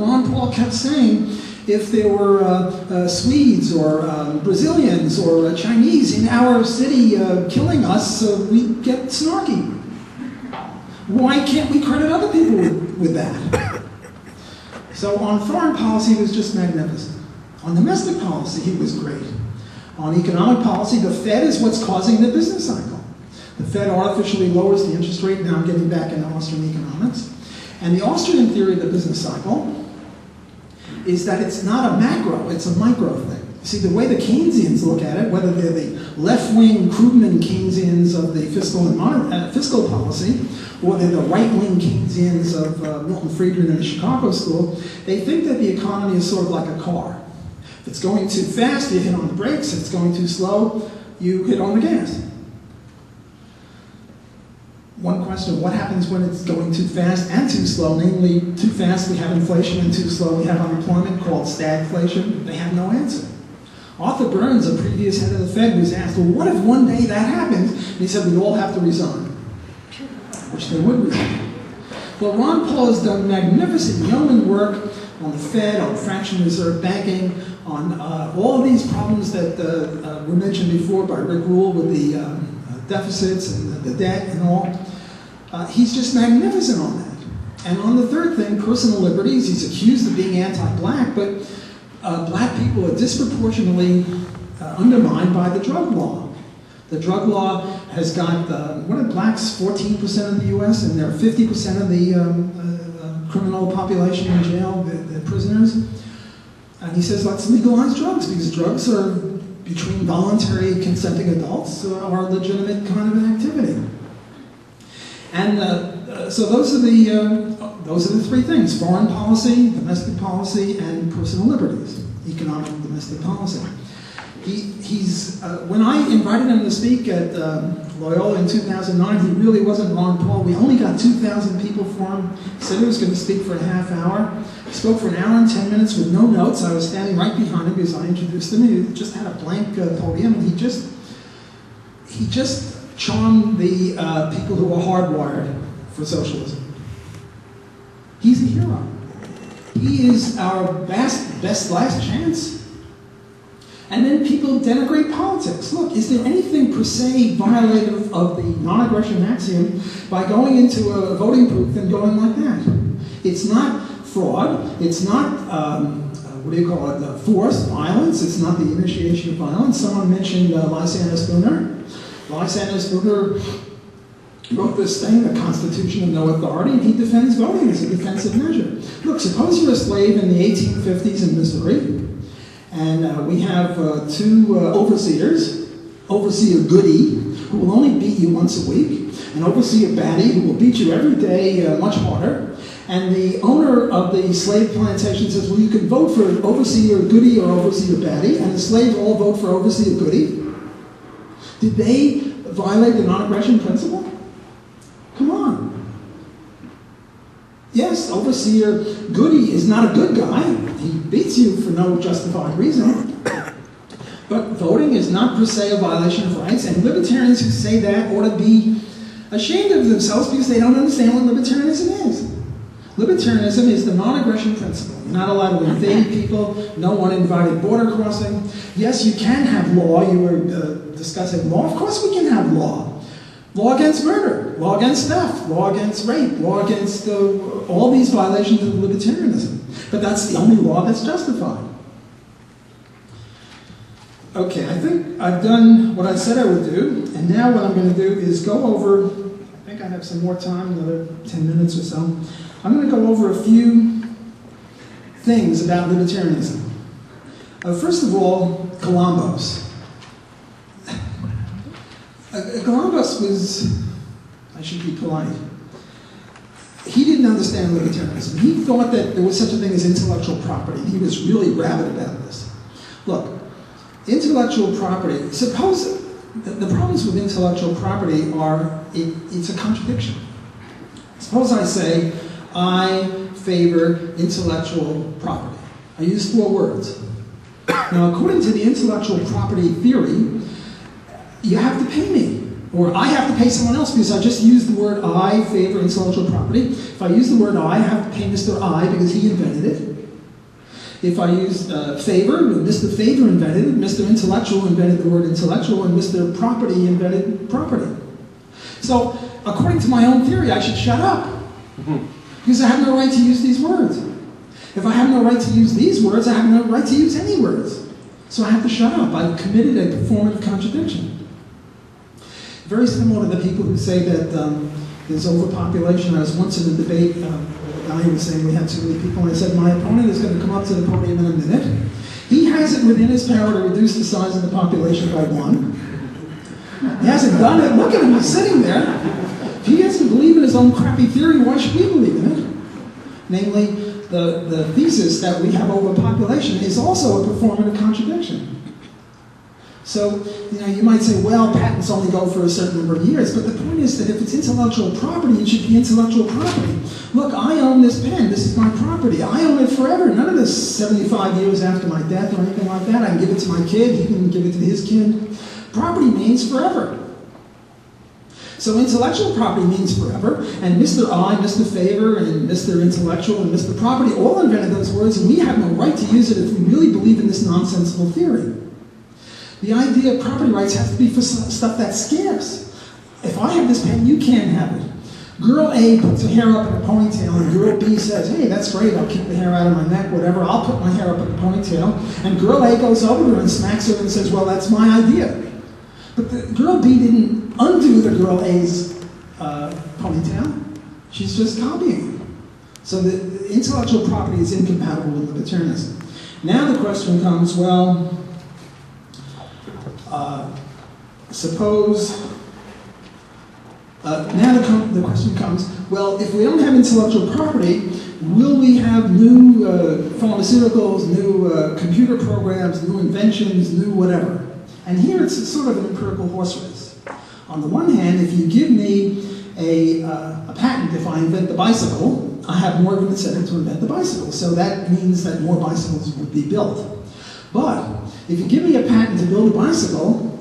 Ron Paul kept saying, if there were Swedes or Brazilians or Chinese in our city killing us, we'd get snarky. Why can't we credit other people with that? So on foreign policy, he was just magnificent. On domestic policy, he was great. On economic policy, the Fed is what's causing the business cycle. The Fed artificially lowers the interest rate, now getting back into Austrian economics. And the Austrian theory of the business cycle is that it's not a macro, it's a micro thing. You see, the way the Keynesians look at it, whether they're the left-wing Krugman Keynesians of the fiscal policy, or they're the right-wing Keynesians of Milton Friedman in the Chicago School, they think that the economy is sort of like a car. If it's going too fast, you hit on the brakes. If it's going too slow, you hit on the gas. One question, what happens when it's going too fast and too slow? Namely, too fast we have inflation, and too slow we have unemployment, called stagflation. They have no answer. Arthur Burns, a previous head of the Fed, was asked, well, what if one day that happens? And he said, we'd all have to resign, which they would resign. Well, Ron Paul has done magnificent yeoman work on the Fed, on fractional reserve banking, on all of these problems that were mentioned before by Rick Rule with the deficits and the debt and all. He's just magnificent on that. And on the third thing, personal liberties, he's accused of being anti-black, but black people are disproportionately undermined by the drug law. The drug law has got, what are blacks, 14% of the US, and they're 50% of the criminal population in jail, the prisoners. And he says, let's legalize drugs, because drugs are, between voluntary consenting adults, are a legitimate kind of an activity. And so those are the three things: foreign policy, domestic policy, and personal liberties, economic and domestic policy. When I invited him to speak at Loyola in 2009, he really wasn't Ron Paul. We only got 2,000 people for him. He said he was going to speak for a half hour. He spoke for an hour and 10 minutes with no notes. I was standing right behind him because I introduced him. He just had a blank podium, and he just charmed the people who were hardwired for socialism. He's a hero. He is our best last chance. And then people denigrate politics. Look, is there anything per se violative of the non-aggression axiom by going into a voting booth and going like that? It's not fraud. It's not, force, violence. It's not the initiation of violence. Someone mentioned Lysander Spooner. Lysander Spooner wrote this thing, The Constitution of No Authority, and he defends voting as a defensive measure. Look, suppose you're a slave in the 1850s in Missouri, and we have two overseers, Overseer Goody, who will only beat you once a week, and Overseer Batty, who will beat you every day much harder. And the owner of the slave plantation says, well, you can vote for Overseer Goody or Overseer Batty, and the slaves all vote for Overseer Goody. Did they violate the non-aggression principle? Come on. Yes, Overseer Goody is not a good guy. He beats you for no justified reason. But voting is not per se a violation of rights, and libertarians who say that ought to be ashamed of themselves because they don't understand what libertarianism is. Libertarianism is the non-aggression principle. You're not allowed to invade people, no uninvited border crossing. Yes, you can have law. You were discussing law. Of course we can have law. Law against murder, law against theft, law against rape, law against all these violations of libertarianism. But that's the only law that's justified. Okay, I think I've done what I said I would do, and now what I'm going to do is go over, I think I have some more time, another 10 minutes or so. I'm going to go over a few things about libertarianism. First of all, Columbus. Columbus was, I should be polite, he didn't understand libertarianism. He thought that there was such a thing as intellectual property. He was really rabid about this. Look, intellectual property, suppose the problems with intellectual property are, it's a contradiction. Suppose I say, I favor intellectual property. I use 4 words. Now, according to the intellectual property theory, you have to pay me. Or I have to pay someone else because I just used the word I favor intellectual property. If I use the word I have to pay Mr. I because he invented it. If I use favor, Mr. Favor invented it, Mr. Intellectual invented the word intellectual, and Mr. Property invented property. So, according to my own theory, I should shut up. Because I have no right to use these words. If I have no right to use these words, I have no right to use any words. So I have to shut up. I've committed a performative contradiction. Very similar to the people who say that there's overpopulation. I was once in a debate, a guy was saying we had too many people, and I said, my opponent is going to come up to the podium in a minute. He has it within his power to reduce the size of the population by 1. He hasn't done it. Look at him, he's sitting there. If he doesn't believe in his own crappy theory, why should we believe in it? Namely, the thesis that we have overpopulation is also a performative contradiction. So, you might say, well, patents only go for a certain number of years, but the point is that if it's intellectual property, it should be intellectual property. Look, I own this pen. This is my property. I own it forever. None of this 75 years after my death or anything like that. I can give it to my kid. He can give it to his kid. Property means forever. So intellectual property means forever, and Mr. I, Mr. Favor, and Mr. Intellectual, and Mr. Property all invented those words, and we have no right to use it if we really believe in this nonsensical theory. The idea of property rights has to be for stuff that's scarce. If I have this pen, you can't have it. Girl A puts her hair up in a ponytail, and girl B says, hey, that's great, I'll keep the hair out of my neck, whatever, I'll put my hair up in a ponytail. And girl A goes over to her and smacks her and says, well, that's my idea. But the girl B didn't undo the girl A's ponytail. She's just copying it. So the intellectual property is incompatible with libertarianism. Now the question comes, well, now the question comes, well, if we don't have intellectual property, will we have new pharmaceuticals, new computer programs, new inventions, new whatever? And here it's sort of an empirical horse race. On the one hand, if you give me a patent, if I invent the bicycle, I have more of an incentive to invent the bicycle. So that means that more bicycles would be built. But if you give me a patent to build a bicycle,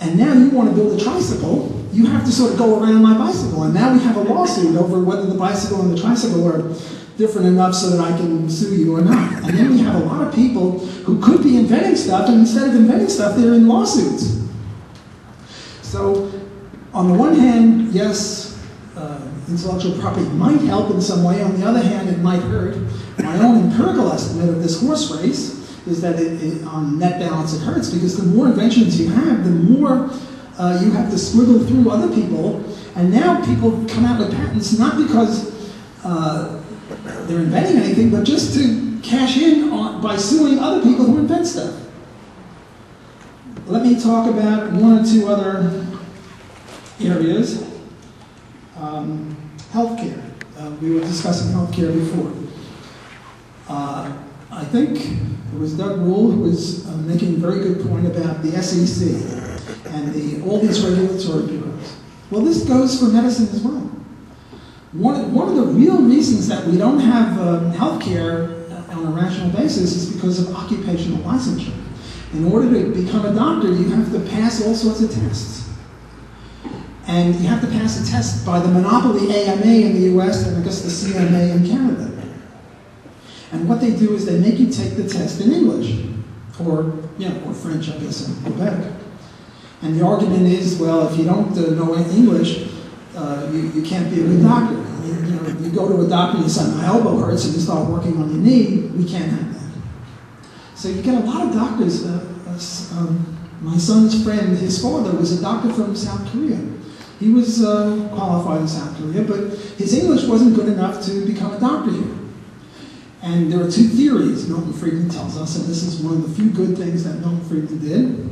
and now you want to build a tricycle, you have to sort of go around my bicycle. And now we have a lawsuit over whether the bicycle and the tricycle are different enough so that I can sue you or not. And then we have a lot of people who could be inventing stuff, and instead of inventing stuff, they're in lawsuits. So, on the one hand, yes, intellectual property might help in some way. On the other hand, it might hurt. My own empirical estimate of this horse race is that on net balance it hurts, because the more inventions you have, the more you have to squiggle through other people. And now people come out with patents not because they're inventing anything, but just to cash in by suing other people who invent stuff. Let me talk about one or two other areas. Healthcare. We were discussing healthcare before. I think it was Doug Rule who was making a very good point about the SEC and all these regulatory bureaus. Well, this goes for medicine as well. One of the real reasons that we don't have health care on a rational basis is because of occupational licensure. In order to become a doctor, you have to pass all sorts of tests. And you have to pass a test by the monopoly AMA in the US and I guess the CMA in Canada. And what they do is they make you take the test in English, or French, I guess, in Quebec. And the argument is, well, if you don't know English, you can't be a good doctor. I mean, you go to a doctor and you say, my elbow hurts, and you start working on your knee, we can't have that. So you get a lot of doctors. My son's friend, his father was a doctor from South Korea. He was qualified in South Korea, but his English wasn't good enough to become a doctor here. And there are two theories, Milton Friedman tells us, and this is one of the few good things that Milton Friedman did.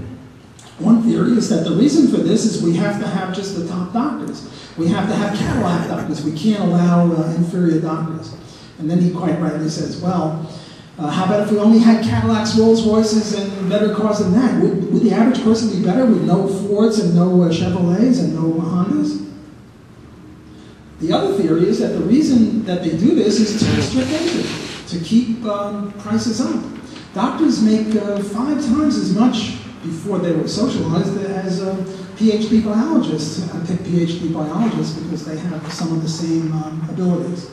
One theory is that the reason for this is we have to have just the top doctors. We have to have Cadillac doctors. We can't allow inferior doctors. And then he quite rightly says, well, how about if we only had Cadillacs, Rolls Royces, and better cars than that? Would the average person be better with no Fords and no Chevrolets and no Hondas? The other theory is that the reason that they do this is to restrict entry, to keep prices up. Doctors make 5 times as much before they were socialized as PhD biologists. I pick PhD biologists because they have some of the same abilities.